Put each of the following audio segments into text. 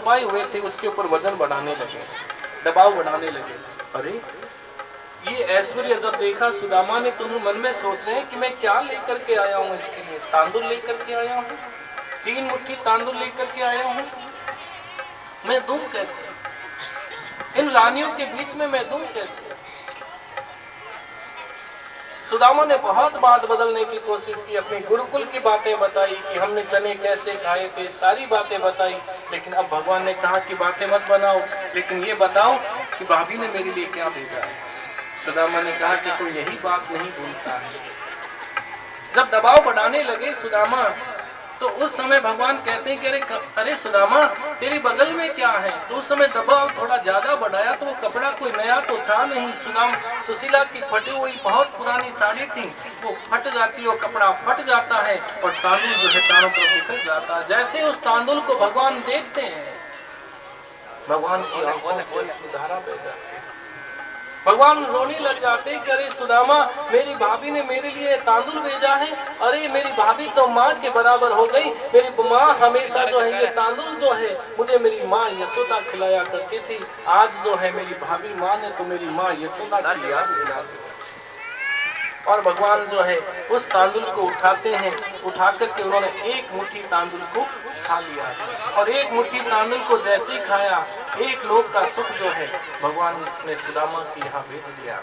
छपाए हुए थे उसके ऊपर वजन बढ़ाने लगे, दबाव बढ़ाने लगे। अरे ये ऐश्वर्य जब देखा सुदामा ने तो मन में सोच रहे हैं कि मैं क्या लेकर के आया हूं इसके लिए, तांदुल लेकर के आया हूं, 3 मुट्ठी तांदुल लेकर के आया हूं, मैं दूं कैसे, इन रानियों के बीच में मैं दूं कैसे। सुदामा ने बहुत बात बदलने की कोशिश की, अपने गुरुकुल की बातें बताई कि हमने चने कैसे खाए थे, सारी बातें बताई। लेकिन अब भगवान ने कहा कि बातें मत बनाओ, लेकिन ये बताओ कि भाभी ने मेरे लिए क्या भेजा है। सुदामा ने कहा कि तू यही बात नहीं भूलता है। जब दबाव बढ़ाने लगे सुदामा, तो उस समय भगवान कहते हैं कि अरे सुदामा तेरे बगल में क्या है। तो उस समय दबाव थोड़ा ज्यादा बढ़ाया तो वो कपड़ा कोई नया तो था नहीं। सुशीला की फटी हुई बहुत पुरानी साड़ी थी, वो फट जाती है, वो कपड़ा फट जाता है और तांदुल जो है चारों तरफ बिखर जाता है। जैसे उस तांदुल को भगवान देखते हैं, भगवान की आंखों से सुधारा बह जाती है। भगवान रोने लग जाते कि अरे सुदामा मेरी भाभी ने मेरे लिए तांदुल भेजा है, अरे मेरी भाभी तो माँ के बराबर हो गई। मेरी माँ हमेशा जो है ये तांदुल जो है मुझे मेरी माँ यशोदा खिलाया करती थी, आज जो है मेरी भाभी माँ ने तो मेरी माँ यशोदा की याद दिला दी। और भगवान जो है उस तांदुल को उठाते हैं, उठा करके उन्होंने 1 मुट्ठी तांदुल को खा लिया और 1 मुट्ठी तांदुल को जैसे ही खाया, 1 लोक का सुख जो है भगवान ने सुदामा के यहाँ भेज दिया।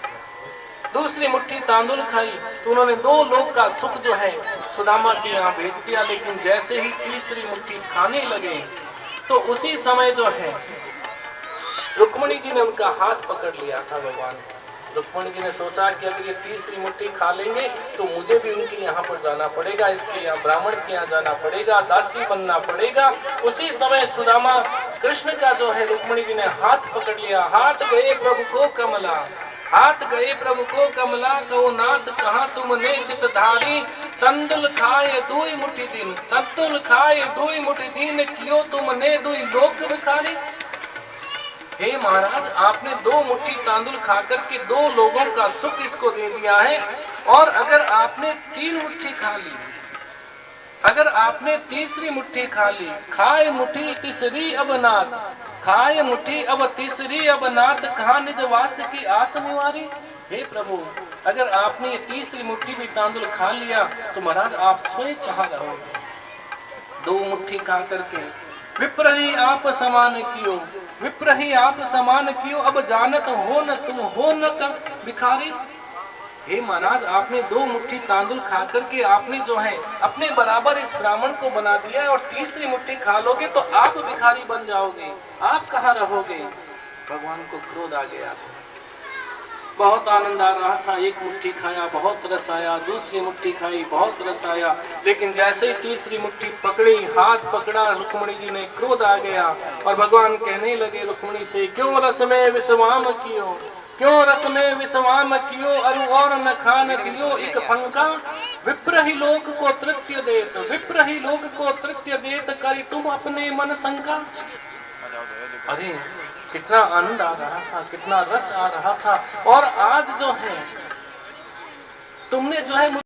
दूसरी मुट्ठी तांदुल खाई तो उन्होंने 2 लोक का सुख जो है सुदामा के यहाँ भेज दिया। लेकिन जैसे ही तीसरी मुट्ठी खाने लगे तो उसी समय जो है रुक्मिणी जी ने उनका हाथ पकड़ लिया था। भगवान रुक्मिणी जी ने सोचा कि अगर ये तीसरी मुट्ठी खा लेंगे तो मुझे भी उनके यहाँ पर जाना पड़ेगा, इसके यहाँ ब्राह्मण के यहाँ जाना पड़ेगा, दासी बनना पड़ेगा। उसी समय सुदामा कृष्ण का जो है रुक्मिणी जी ने हाथ पकड़ लिया। हाथ गए प्रभु को कमला, हाथ गए प्रभु को कमला, कहो नाथ कहाँ तुमने चितधारी। तंदुल खाए 2 मुट्ठी दिन, तंदुल खाए 2 मुट्ठी दिन, कियो तुमने 2 लोक भिखारी। हे महाराज आपने 2 मुट्ठी तांदुल खाकर के 2 लोगों का सुख इसको दे दिया है, और अगर आपने 3 मुट्ठी खा ली, अगर आपने तीसरी मुट्ठी खा ली, खाए मुट्ठी तीसरी अब नाथ, खाए मुट्ठी अब तीसरी अब नाथ, कहाँ निजवास की आस निवारी। हे प्रभु अगर आपने ये तीसरी मुट्ठी भी तांदुल खा लिया तो महाराज आप स्वयं कहाँ रहोगे। 2 मुट्ठी खा करके विप्र ही आप समान कियो, विप्र ही आप समान कियो, अब जानत हो न तुम हो न भिखारी। हे महाराज आपने 2 मुट्ठी तांदुल खा करके आपने जो है अपने बराबर इस ब्राह्मण को बना दिया है, और तीसरी मुट्ठी खा लोगे तो आप भिखारी बन जाओगे, आप कहाँ रहोगे। भगवान को क्रोध आ गया, बहुत आनंद आ रहा था। 1 मुट्ठी खाया बहुत रस आया, दूसरी मुट्ठी खाई बहुत रस आया, लेकिन जैसे ही तीसरी मुट्ठी पकड़ी, हाथ पकड़ा रुक्मिणी जी ने, क्रोध आ गया और भगवान कहने लगे रुक्मिणी से, क्यों रस में विश्वाम कियो, क्यों रस में विश्वाम कियो, अरु और न खान दियो एक फंका। विप्र ही लोक को तृत्य देत, विप्र ही लोक को तृत्य देत, करी तुम अपने मन शंका। अरे कितना आनंद आ रहा था, कितना रस आ रहा था, और आज जो है तुमने जो है